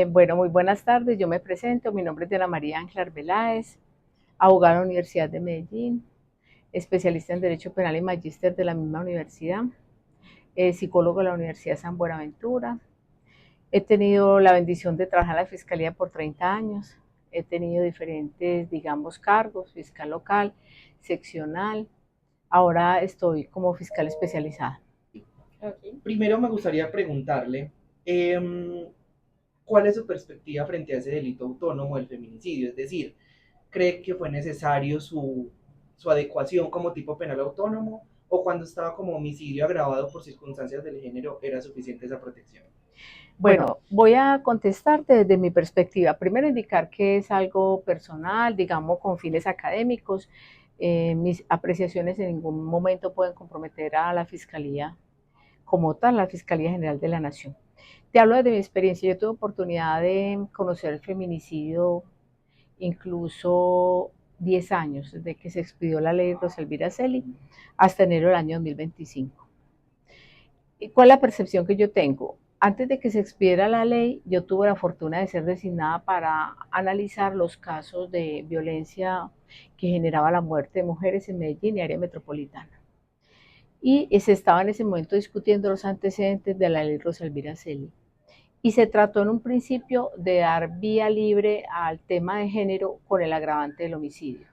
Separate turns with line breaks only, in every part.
Bueno, muy buenas tardes. Yo me presento. Mi nombre es Diana María Ángel Arbeláez, abogada de la Universidad de Medellín, especialista en Derecho Penal y magíster de la misma universidad, psicólogo de la Universidad San Buenaventura. He tenido la bendición de trabajar en la Fiscalía por 30 años. He tenido diferentes, digamos, cargos, fiscal local, seccional. Ahora estoy como fiscal especializada.
Primero me gustaría preguntarle, em, ¿cuál es su perspectiva frente a ese delito autónomo del feminicidio? Es decir, ¿cree que fue necesario su adecuación como tipo penal autónomo o cuando estaba como homicidio agravado por circunstancias del género era suficiente esa protección?
Bueno, voy a contestarte desde mi perspectiva. Primero, indicar que es algo personal, digamos, con fines académicos. Mis apreciaciones en ningún momento pueden comprometer a la Fiscalía como tal, la Fiscalía General de la Nación. Te hablo desde mi experiencia. Yo tuve oportunidad de conocer el feminicidio incluso 10 años, desde que se expidió la ley Rosalvira Celi hasta enero del año 2025. ¿Y cuál es la percepción que yo tengo? Antes de que se expidiera la ley, yo tuve la fortuna de ser designada para analizar los casos de violencia que generaba la muerte de mujeres en Medellín y área metropolitana. Y se estaba en ese momento discutiendo los antecedentes de la ley Rosa Elvira Celi. Y se trató en un principio de dar vía libre al tema de género con el agravante del homicidio.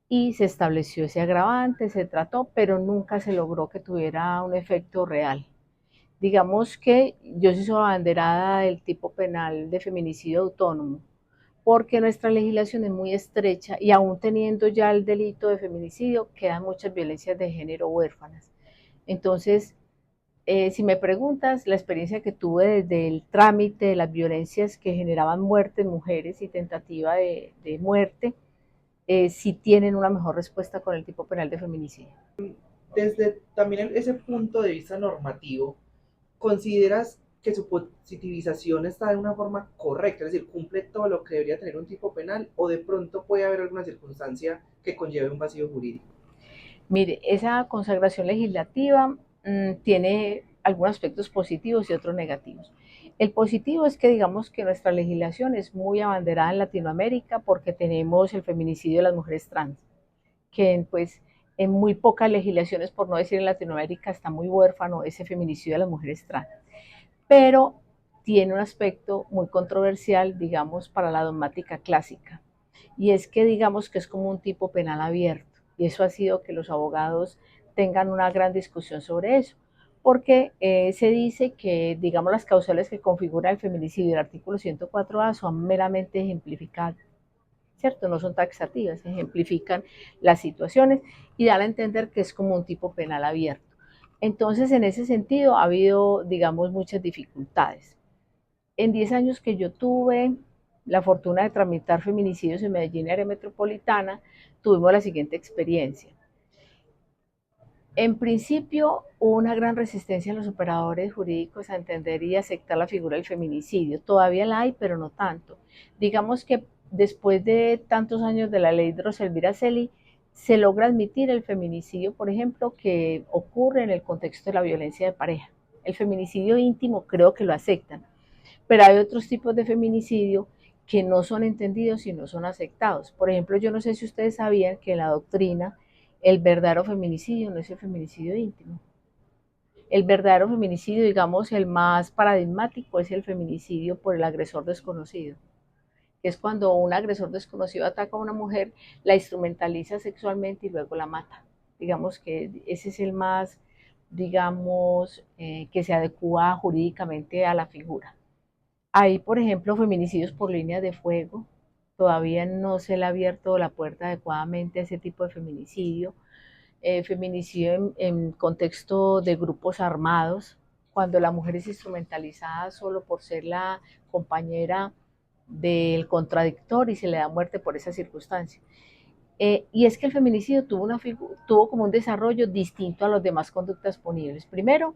Y se estableció ese agravante, se trató, pero nunca se logró que tuviera un efecto real. Digamos que yo sí soy abanderada del tipo penal de feminicidio autónomo, porque nuestra legislación es muy estrecha y aún teniendo ya el delito de feminicidio, quedan muchas violencias de género huérfanas. Entonces, si me preguntas, la experiencia que tuve desde el trámite de las violencias que generaban muerte en mujeres y tentativa de muerte, sí tienen una mejor respuesta con el tipo penal de feminicidio.
Desde también ese punto de vista normativo, ¿consideras que su positivización está de una forma correcta? Es decir, ¿cumple todo lo que debería tener un tipo penal o de pronto puede haber alguna circunstancia que conlleve un vacío jurídico?
Mire, esa consagración legislativa tiene algunos aspectos positivos y otros negativos. El positivo es que digamos que nuestra legislación es muy abanderada en Latinoamérica porque tenemos el feminicidio de las mujeres trans, que pues en muy pocas legislaciones, por no decir en Latinoamérica, está muy huérfano ese feminicidio de las mujeres trans. Pero tiene un aspecto muy controversial, digamos, para la dogmática clásica. Y es que digamos que es como un tipo penal abierto. Y eso ha sido que los abogados tengan una gran discusión sobre eso. Porque se dice que, digamos, las causales que configura el feminicidio del artículo 104A son meramente ejemplificadas, ¿cierto? No son taxativas, ejemplifican las situaciones y dan a entender que es como un tipo penal abierto. Entonces, en ese sentido, ha habido, digamos, muchas dificultades. En 10 años que yo tuve la fortuna de tramitar feminicidios en Medellín y área metropolitana, tuvimos la siguiente experiencia. En principio, hubo una gran resistencia en los operadores jurídicos a entender y aceptar la figura del feminicidio. Todavía la hay, pero no tanto. Digamos que después de tantos años de la ley de Roselvira Celi, se logra admitir el feminicidio, por ejemplo, que ocurre en el contexto de la violencia de pareja. El feminicidio íntimo creo que lo aceptan, pero hay otros tipos de feminicidio que no son entendidos y no son aceptados. Por ejemplo, yo no sé si ustedes sabían que en la doctrina el verdadero feminicidio no es el feminicidio íntimo. El verdadero feminicidio, digamos, el más paradigmático es el feminicidio por el agresor desconocido, que es cuando un agresor desconocido ataca a una mujer, la instrumentaliza sexualmente y luego la mata. Digamos que ese es el más, digamos, que se adecua jurídicamente a la figura. Hay, por ejemplo, feminicidios por línea de fuego. Todavía no se le ha abierto la puerta adecuadamente a ese tipo de feminicidio. Feminicidio en contexto de grupos armados, cuando la mujer es instrumentalizada solo por ser la compañera del contradictor y se le da muerte por esa circunstancia. Y es que el feminicidio tuvo como un desarrollo distinto a las demás conductas punibles. Primero,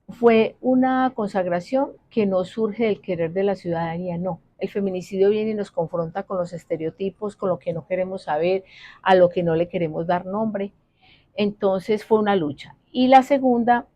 fue una consagración que no surge del querer de la ciudadanía, no. El feminicidio viene y nos confronta con los estereotipos, con lo que no queremos saber, a lo que no le queremos dar nombre. Entonces fue una lucha. Y la segunda,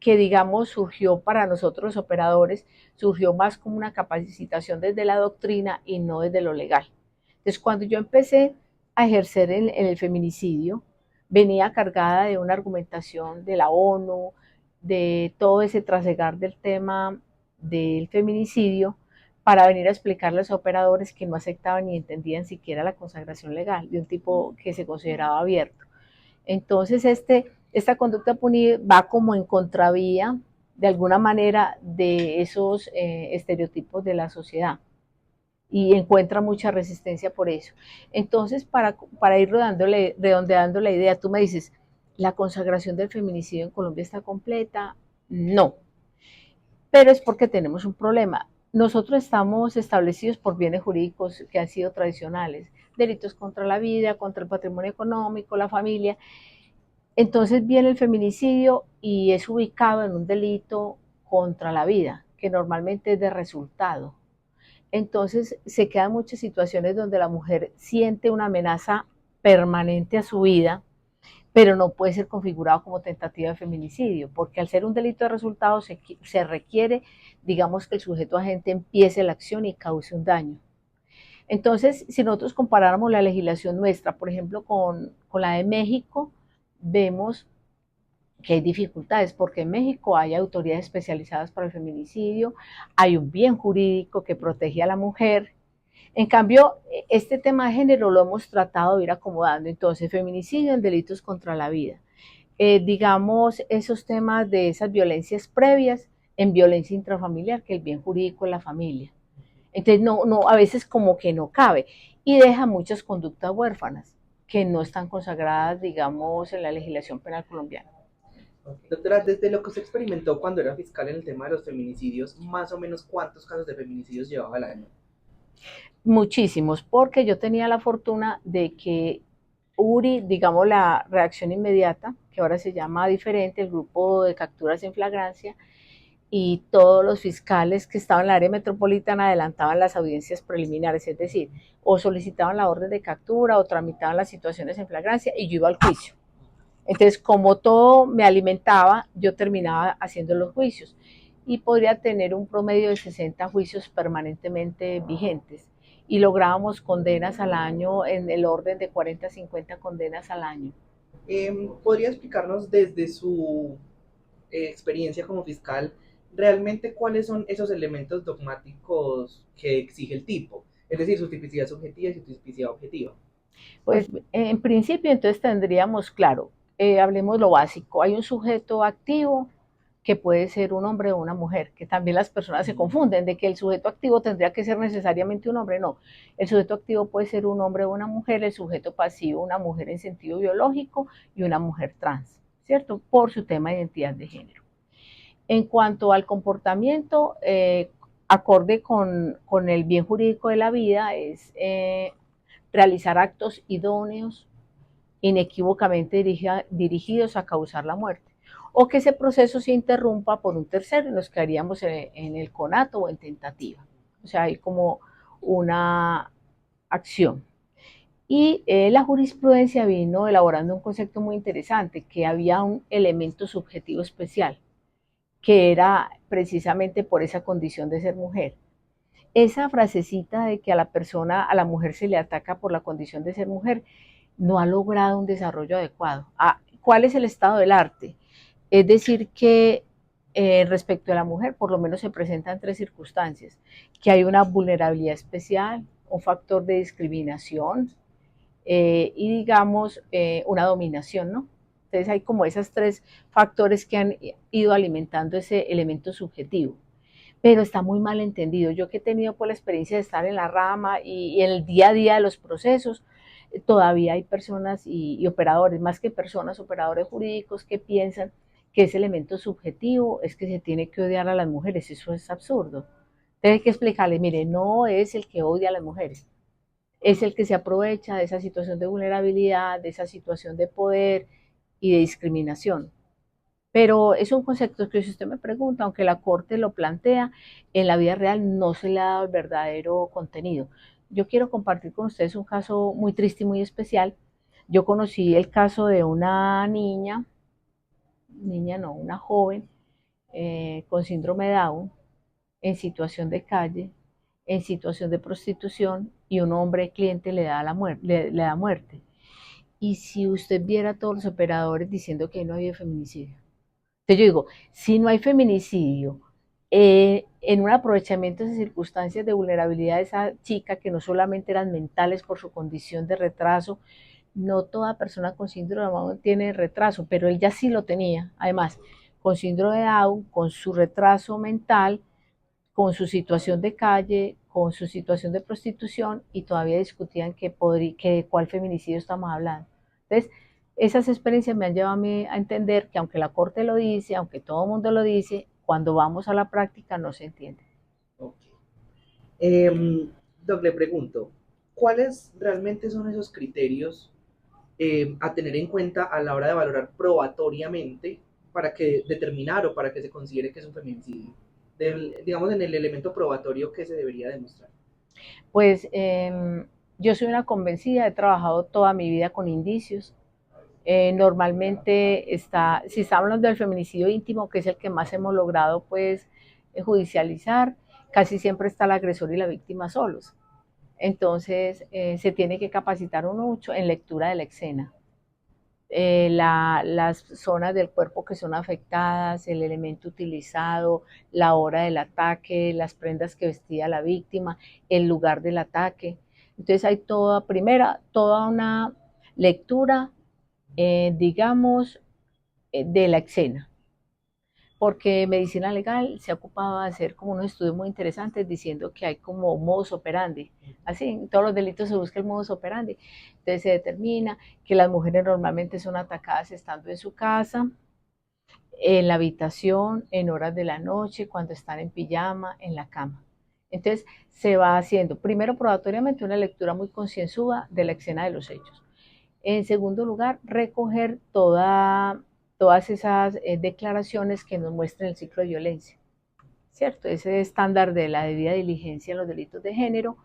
que digamos surgió para nosotros los operadores, surgió más como una capacitación desde la doctrina y no desde lo legal. Entonces, cuando yo empecé a ejercer en el feminicidio, venía cargada de una argumentación de la ONU, de todo ese trasegar del tema del feminicidio, para venir a explicarles a los operadores que no aceptaban ni entendían siquiera la consagración legal de un tipo que se consideraba abierto. Entonces, esta conducta punida va como en contravía, de alguna manera, de esos estereotipos de la sociedad y encuentra mucha resistencia por eso. Entonces, para ir redondeando la idea, tú me dices, ¿la consagración del feminicidio en Colombia está completa? No, pero es porque tenemos un problema. Nosotros estamos establecidos por bienes jurídicos que han sido tradicionales, delitos contra la vida, contra el patrimonio económico, la familia. Entonces viene el feminicidio y es ubicado en un delito contra la vida, que normalmente es de resultado. Entonces se quedan muchas situaciones donde la mujer siente una amenaza permanente a su vida, pero no puede ser configurado como tentativa de feminicidio, porque al ser un delito de resultado se requiere, digamos, que el sujeto agente empiece la acción y cause un daño. Entonces, si nosotros comparáramos la legislación nuestra, por ejemplo, con la de México, vemos que hay dificultades, porque en México hay autoridades especializadas para el feminicidio, hay un bien jurídico que protege a la mujer. En cambio, este tema de género lo hemos tratado de ir acomodando. Entonces, feminicidio en delitos contra la vida. Digamos, esos temas de esas violencias previas en violencia intrafamiliar, que el bien jurídico es la familia. Entonces, a veces como que no cabe y deja muchas conductas huérfanas que no están consagradas, digamos, en la legislación penal colombiana.
Doctora, desde lo que usted experimentó cuando era fiscal en el tema de los feminicidios, más o menos cuántos casos de feminicidios llevaba al año.
Muchísimos, porque yo tenía la fortuna de que URI, digamos la reacción inmediata, que ahora se llama diferente, el grupo de capturas en flagrancia, y todos los fiscales que estaban en la área metropolitana adelantaban las audiencias preliminares, es decir, o solicitaban la orden de captura o tramitaban las situaciones en flagrancia y yo iba al juicio. Entonces, como todo me alimentaba, yo terminaba haciendo los juicios y podría tener un promedio de 60 juicios permanentemente vigentes y lográbamos condenas al año en el orden de 40 a 50 condenas al año.
¿Podría explicarnos desde su experiencia como fiscal realmente cuáles son esos elementos dogmáticos que exige el tipo? Es decir, su tipicidad subjetiva y su tipicidad objetiva.
Pues en principio entonces tendríamos, claro, hablemos lo básico, hay un sujeto activo que puede ser un hombre o una mujer, que también las personas se confunden de que el sujeto activo tendría que ser necesariamente un hombre, no, el sujeto activo puede ser un hombre o una mujer, el sujeto pasivo una mujer en sentido biológico y una mujer trans, ¿cierto? Por su tema de identidad de género. En cuanto al comportamiento, acorde con el bien jurídico de la vida, es realizar actos idóneos, inequívocamente dirigidos a causar la muerte, o que ese proceso se interrumpa por un tercero y nos quedaríamos en el conato o en tentativa. O sea, hay como una acción. Y la jurisprudencia vino elaborando un concepto muy interesante, que había un elemento subjetivo especial, que era precisamente por esa condición de ser mujer. Esa frasecita de que a la persona, a la mujer se le ataca por la condición de ser mujer, no ha logrado un desarrollo adecuado. ¿Cuál es el estado del arte? Es decir, que respecto a la mujer, por lo menos se presentan tres circunstancias, que hay una vulnerabilidad especial, un factor de discriminación y digamos una dominación, ¿no? Entonces hay como esos tres factores que han ido alimentando ese elemento subjetivo, pero está muy mal entendido. Yo que he tenido por la experiencia de estar en la rama y en el día a día de los procesos, todavía hay personas y operadores, más que personas, operadores jurídicos que piensan que ese elemento subjetivo es que se tiene que odiar a las mujeres. Eso es absurdo. Entonces hay que explicarle, mire, no es el que odia a las mujeres, es el que se aprovecha de esa situación de vulnerabilidad, de esa situación de poder y de discriminación. Pero es un concepto que si usted me pregunta, aunque la Corte lo plantea, en la vida real no se le ha dado el verdadero contenido. Yo quiero compartir con ustedes un caso muy triste y muy especial. Yo conocí el caso de una niña no, una joven, con síndrome de Down, en situación de calle, en situación de prostitución, y un hombre cliente le da, le da muerte. Y si usted viera a todos los operadores diciendo que no había feminicidio. Entonces yo digo, si no hay feminicidio, en un aprovechamiento de circunstancias de vulnerabilidad de esa chica, que no solamente eran mentales por su condición de retraso, no toda persona con síndrome de Down tiene retraso, pero ella sí lo tenía. Además, con síndrome de Down, con su retraso mental, con su situación de calle, con su situación de prostitución, y todavía discutían que de cuál feminicidio estamos hablando. Entonces, esas experiencias me han llevado a mí a entender que aunque la Corte lo dice, aunque todo el mundo lo dice, cuando vamos a la práctica no se entiende.
Ok. Doc, le pregunto, ¿cuáles realmente son esos criterios a tener en cuenta a la hora de valorar probatoriamente para que determinar o para que se considere que es un feminicidio? Digamos, en el elemento probatorio que se debería demostrar.
Pues yo soy una convencida, he trabajado toda mi vida con indicios. Normalmente si estamos hablando del feminicidio íntimo, que es el que más hemos logrado pues judicializar, casi siempre está el agresor y la víctima solos. Entonces se tiene que capacitar uno mucho en lectura de la escena. Las zonas del cuerpo que son afectadas, el elemento utilizado, la hora del ataque, las prendas que vestía la víctima, el lugar del ataque. Entonces hay toda una lectura, digamos, de la escena, porque medicina legal se ha ocupado de hacer como unos estudios muy interesantes diciendo que hay como modus operandi, así en todos los delitos se busca el modus operandi. Entonces se determina que las mujeres normalmente son atacadas estando en su casa, en la habitación, en horas de la noche, cuando están en pijama, en la cama. Entonces se va haciendo primero probatoriamente una lectura muy concienzuda de la escena de los hechos. En segundo lugar, recoger todas esas declaraciones que nos muestran el ciclo de violencia, ¿cierto? Ese estándar de la debida diligencia en los delitos de género,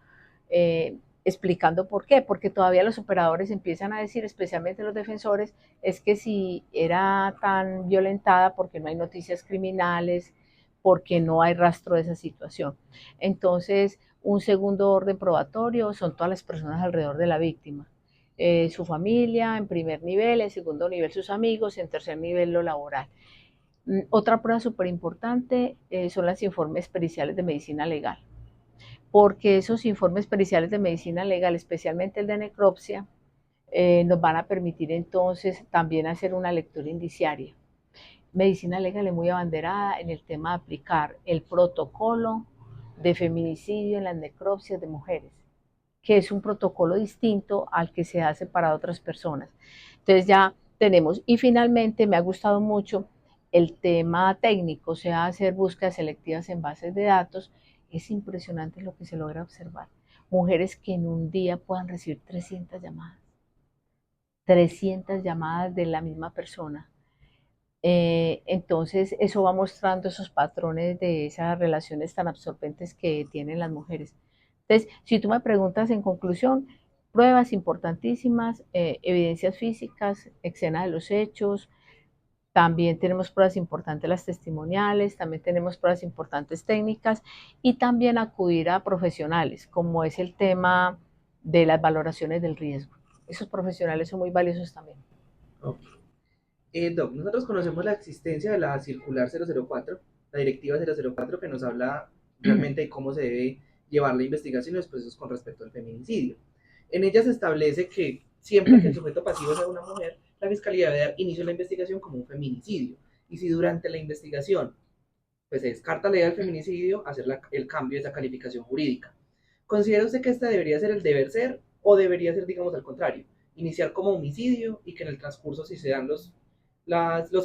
explicando por qué, porque todavía los operadores empiezan a decir, especialmente los defensores, es que si era tan violentada porque no hay noticias criminales, porque no hay rastro de esa situación. Entonces, un segundo orden probatorio son todas las personas alrededor de la víctima. Su familia en primer nivel, en segundo nivel sus amigos, en tercer nivel lo laboral. Otra prueba súper importante son los informes periciales de medicina legal, porque esos informes periciales de medicina legal, especialmente el de necropsia, nos van a permitir entonces también hacer una lectura indiciaria. Medicina legal es muy abanderada en el tema de aplicar el protocolo de feminicidio en las necropsias de mujeres, que es un protocolo distinto al que se hace para otras personas. Entonces ya tenemos, y finalmente me ha gustado mucho el tema técnico, o sea, hacer búsquedas selectivas en bases de datos. Es impresionante lo que se logra observar. Mujeres que en un día puedan recibir 300 llamadas de la misma persona. Entonces eso va mostrando esos patrones de esas relaciones tan absorbentes que tienen las mujeres. Entonces, si tú me preguntas en conclusión, pruebas importantísimas, evidencias físicas, escena de los hechos, también tenemos pruebas importantes las testimoniales, también tenemos pruebas importantes técnicas, y también acudir a profesionales, como es el tema de las valoraciones del riesgo. Esos profesionales son muy valiosos también.
Ok. Doc, nosotros conocemos la existencia de la circular 004, la directiva 004, que nos habla realmente de cómo se debe llevar la investigación y los procesos con respecto al feminicidio. En ella se establece que siempre que el sujeto pasivo sea una mujer, la fiscalía debe dar inicio a la investigación como un feminicidio. Y si durante la investigación pues, se descarta la idea del feminicidio, hacer el cambio de esa calificación jurídica. ¿Considera usted que este debería ser el deber ser o debería ser, digamos, al contrario? Iniciar como homicidio y que en el transcurso, si se dan los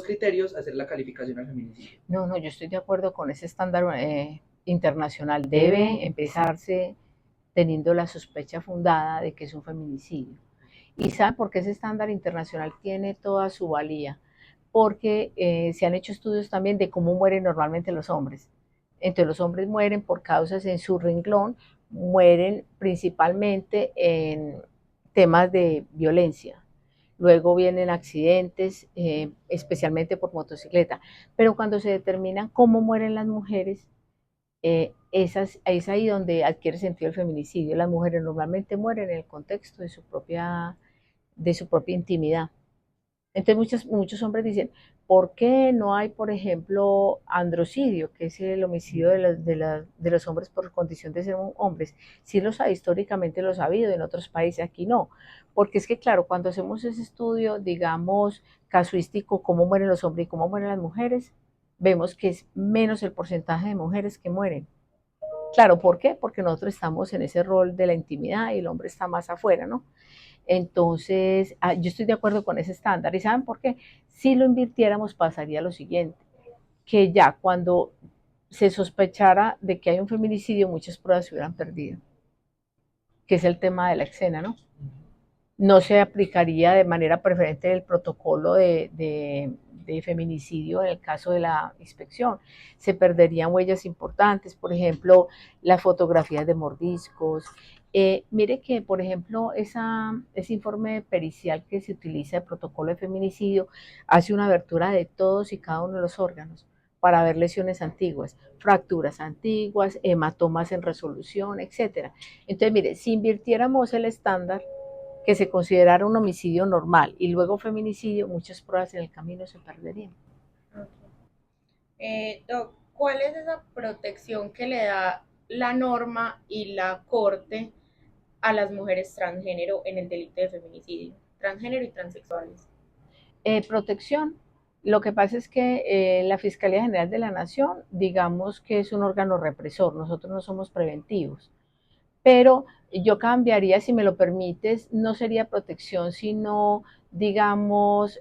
criterios, hacer la calificación al feminicidio.
No, no, yo estoy de acuerdo con ese estándar internacional. Debe empezarse teniendo la sospecha fundada de que es un feminicidio. ¿Y saben por qué ese estándar internacional tiene toda su valía? Porque se han hecho estudios también de cómo mueren normalmente los hombres. Entonces los hombres mueren por causas en su renglón, mueren principalmente en temas de violencia. luego vienen accidentes, especialmente por motocicleta. Pero cuando se determinan cómo mueren las mujeres, es ahí donde adquiere sentido el feminicidio. Las mujeres normalmente mueren en el contexto de su propia intimidad. Entonces muchos hombres dicen, ¿por qué no hay, por ejemplo, androcidio, que es el homicidio de los hombres por condición de ser hombres? Sí los ha, históricamente los ha habido, en otros países aquí no. Porque es que, claro, cuando hacemos ese estudio, digamos, casuístico, cómo mueren los hombres y cómo mueren las mujeres, vemos que es menos el porcentaje de mujeres que mueren. Claro, ¿por qué? Porque nosotros estamos en ese rol de la intimidad y el hombre está más afuera, ¿no? Entonces, yo estoy de acuerdo con ese estándar. ¿Y saben por qué? Si lo invirtiéramos, pasaría lo siguiente, que ya cuando se sospechara de que hay un feminicidio, muchas pruebas se hubieran perdido, que es el tema de la escena, ¿no? No se aplicaría de manera preferente el protocolo de feminicidio en el caso de la inspección. Se perderían huellas importantes, por ejemplo, las fotografías de mordiscos. Mire que, por ejemplo, ese informe pericial que se utiliza, el protocolo de feminicidio, hace una abertura de todos y cada uno de los órganos para ver lesiones antiguas, fracturas antiguas, hematomas en resolución, etcétera. Entonces, mire, si invirtiéramos el estándar que se considerara un homicidio normal y luego feminicidio, muchas pruebas en el camino se perderían.
Okay. Doc, ¿cuál es esa protección que le da la norma y la corte a las mujeres transgénero en el delito de feminicidio? Transgénero y transexuales.
Protección. Lo que pasa es que la Fiscalía General de la Nación, digamos que es un órgano represor, nosotros no somos preventivos, pero yo cambiaría, si me lo permites, no sería protección, sino, digamos,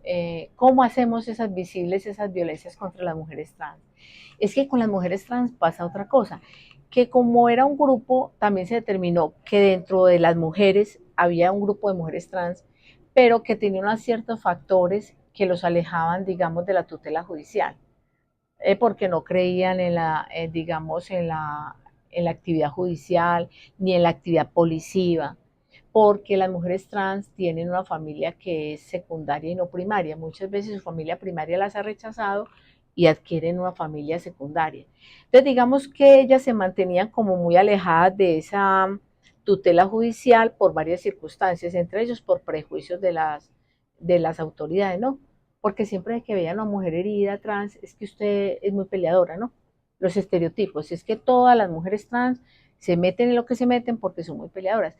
cómo hacemos esas visibles, esas violencias contra las mujeres trans. Es que con las mujeres trans pasa otra cosa, que como era un grupo, también se determinó que dentro de las mujeres había un grupo de mujeres trans, pero que tenía unos ciertos factores que los alejaban, digamos, de la tutela judicial, porque no creían en la, digamos, en la actividad judicial ni en la actividad policiva, porque las mujeres trans tienen una familia que es secundaria y no primaria. Muchas veces su familia primaria las ha rechazado y adquieren una familia secundaria. Entonces, digamos que ellas se mantenían como muy alejadas de esa tutela judicial por varias circunstancias, entre ellos por prejuicios de las autoridades, ¿no? Porque siempre que veían a una mujer herida trans, es que usted es muy peleadora, ¿no? Los estereotipos, es que todas las mujeres trans se meten en lo que se meten porque son muy peleadoras.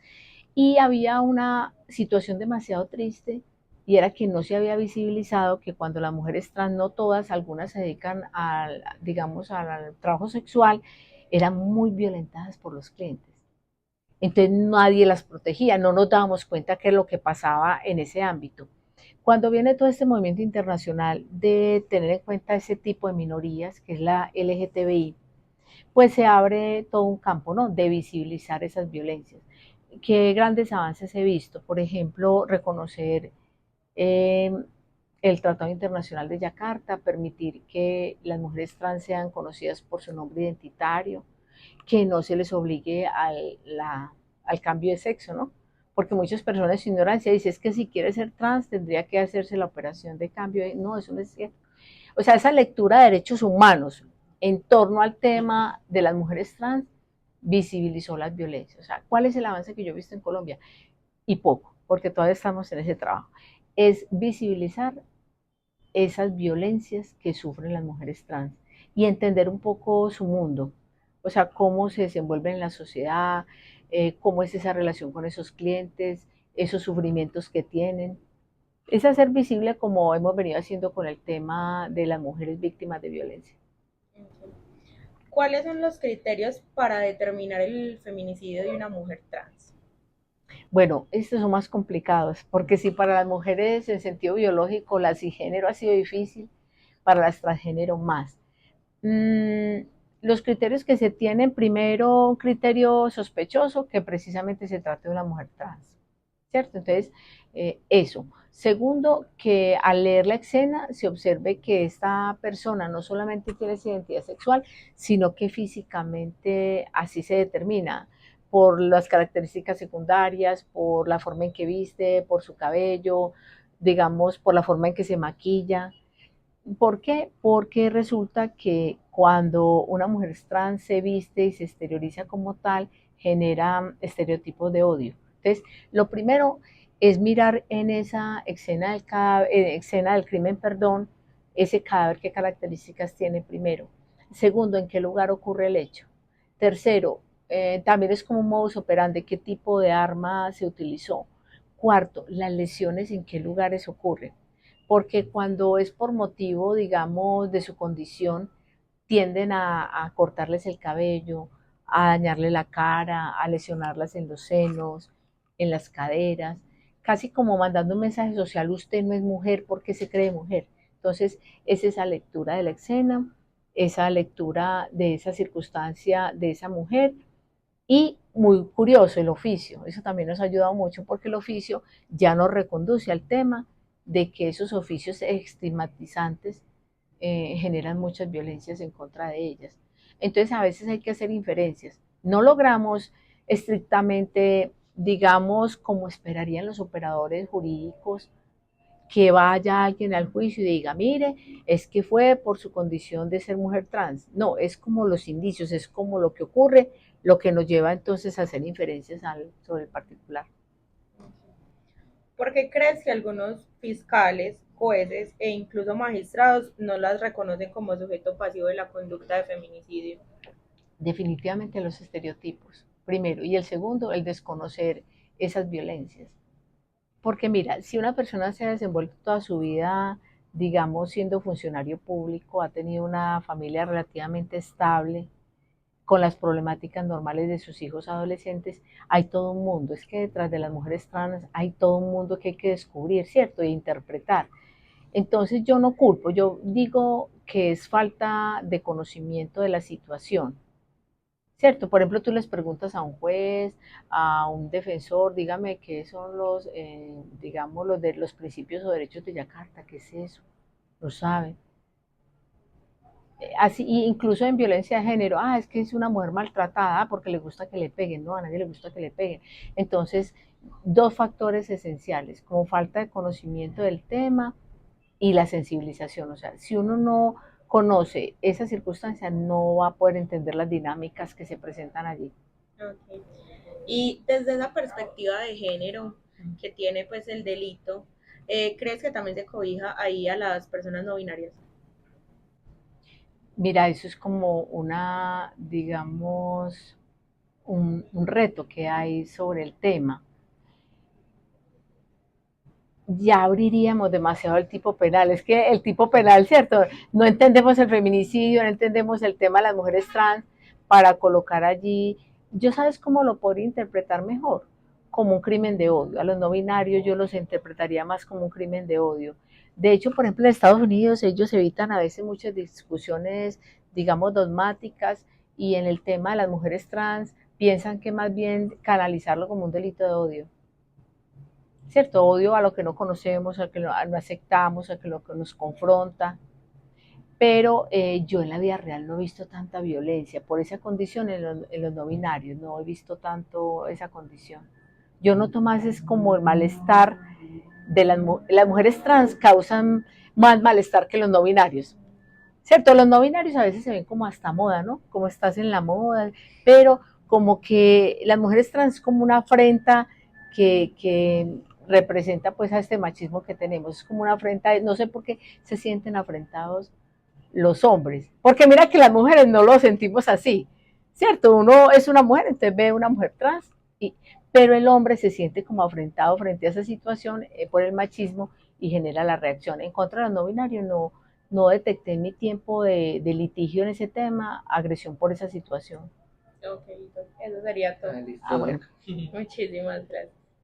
Y había una situación demasiado triste y era que no se había visibilizado que cuando las mujeres trans, no todas, algunas se dedican al, digamos, al trabajo sexual, eran muy violentadas por los clientes. Entonces nadie las protegía, no nos dábamos cuenta qué es lo que pasaba en ese ámbito. Cuando viene todo este movimiento internacional de tener en cuenta ese tipo de minorías, que es la LGTBI, pues se abre todo un campo, ¿no? De visibilizar esas violencias. ¿Qué grandes avances he visto? Por ejemplo, reconocer eh, el Tratado Internacional de Yakarta, permitir que las mujeres trans sean conocidas por su nombre identitario, que no se les obligue al cambio de sexo, ¿no? Porque muchas personas su ignorancia dicen, es que si quiere ser trans tendría que hacerse la operación de cambio. No, eso no es cierto. O sea, esa lectura de derechos humanos en torno al tema de las mujeres trans visibilizó las violencias. O sea, ¿cuál es el avance que yo he visto en Colombia? Y poco, porque todavía estamos en ese trabajo. Es visibilizar esas violencias que sufren las mujeres trans y entender un poco su mundo, o sea, cómo se desenvuelven en la sociedad, cómo es esa relación con esos clientes, esos sufrimientos que tienen. Es hacer visible como hemos venido haciendo con el tema de las mujeres víctimas de violencia.
¿Cuáles son los criterios para determinar el feminicidio de una mujer trans?
Bueno, estos son más complicados, porque si para las mujeres en sentido biológico la cisgénero ha sido difícil, para las transgénero más. Mm, los criterios que se tienen, primero, un criterio sospechoso, que precisamente se trate de una mujer trans, ¿cierto? Entonces, eso. Segundo, que al leer la escena se observe que esta persona no solamente tiene esa identidad sexual, sino que físicamente así se determina por las características secundarias, por la forma en que viste, por su cabello, digamos, por la forma en que se maquilla. ¿Por qué? Porque resulta que cuando una mujer trans se viste y se exterioriza como tal, genera estereotipos de odio. Entonces, lo primero es mirar en esa escena escena del crimen, perdón, ese cadáver, qué características tiene primero. Segundo, en qué lugar ocurre el hecho. Tercero, también es como un modus operandi, qué tipo de arma se utilizó. Cuarto, las lesiones en qué lugares ocurren, porque cuando es por motivo, digamos, de su condición, tienden a cortarles el cabello, a dañarle la cara, a lesionarlas en los senos, en las caderas, casi como mandando un mensaje social: usted no es mujer porque se cree mujer. Entonces, es esa lectura de la escena, esa lectura de esa circunstancia de esa mujer. Y muy curioso el oficio, eso también nos ha ayudado mucho porque el oficio ya nos reconduce al tema de que esos oficios estigmatizantes generan muchas violencias en contra de ellas. Entonces a veces hay que hacer inferencias. No logramos estrictamente, digamos, como esperarían los operadores jurídicos, que vaya alguien al juicio y diga, mire, es que fue por su condición de ser mujer trans. No, es como los indicios, es como lo que ocurre, lo que nos lleva entonces a hacer inferencias sobre el particular.
¿Por qué crees que algunos fiscales, jueces e incluso magistrados no las reconocen como sujeto pasivo de la conducta de feminicidio?
Definitivamente los estereotipos, primero, y el segundo, el desconocer esas violencias. Porque mira, si una persona se ha desenvuelto toda su vida, digamos, siendo funcionario público, ha tenido una familia relativamente estable, con las problemáticas normales de sus hijos adolescentes, hay todo un mundo. Es que detrás de las mujeres trans hay todo un mundo que hay que descubrir, ¿cierto? E interpretar. Entonces yo no culpo, yo digo que es falta de conocimiento de la situación, ¿cierto? Por ejemplo, tú les preguntas a un juez, a un defensor, dígame qué son los, digamos, los de los principios o derechos de Yakarta, ¿qué es eso? No saben. Así, incluso en violencia de género, es que es una mujer maltratada porque le gusta que le peguen, no, a nadie le gusta que le peguen. Entonces, dos factores esenciales, como falta de conocimiento del tema y la sensibilización. O sea, si uno no conoce esa circunstancia, no va a poder entender las dinámicas que se presentan allí.
Okay. Y desde esa perspectiva de género que tiene pues el delito, ¿crees que también se cobija ahí a las personas no binarias?
Mira, eso es como una, digamos, un reto que hay sobre el tema. Ya abriríamos demasiado el tipo penal. Es que el tipo penal, ¿cierto? No entendemos el feminicidio, no entendemos el tema de las mujeres trans para colocar allí. Yo sabes cómo lo podría interpretar mejor, como un crimen de odio. A los no binarios yo los interpretaría más como un crimen de odio. De hecho, por ejemplo, en Estados Unidos ellos evitan a veces muchas discusiones, digamos, dogmáticas, y en el tema de las mujeres trans piensan que más bien canalizarlo como un delito de odio. ¿Cierto? Odio a lo que no conocemos, a lo que no aceptamos, a lo que nos confronta. Pero yo en la vida real no he visto tanta violencia por esa condición en los no binarios, no he visto tanto esa condición. Yo noto más es como el malestar de las mujeres trans causan más malestar que los no binarios. ¿Cierto? Los no binarios a veces se ven como hasta moda, ¿no? Como estás en la moda, pero como que las mujeres trans como una afrenta que representa pues a este machismo que tenemos, es como una afrenta, no sé por qué se sienten afrentados los hombres, porque mira que las mujeres no lo sentimos así, ¿cierto? Uno es una mujer, entonces ve una mujer trans, pero el hombre se siente como afrentado frente a esa situación por el machismo y genera la reacción. En contra de los no binarios no detecté en mi tiempo de litigio en ese tema agresión por esa situación.
Ok, eso sería todo.
Listo,
Bueno.
Muchísimas gracias.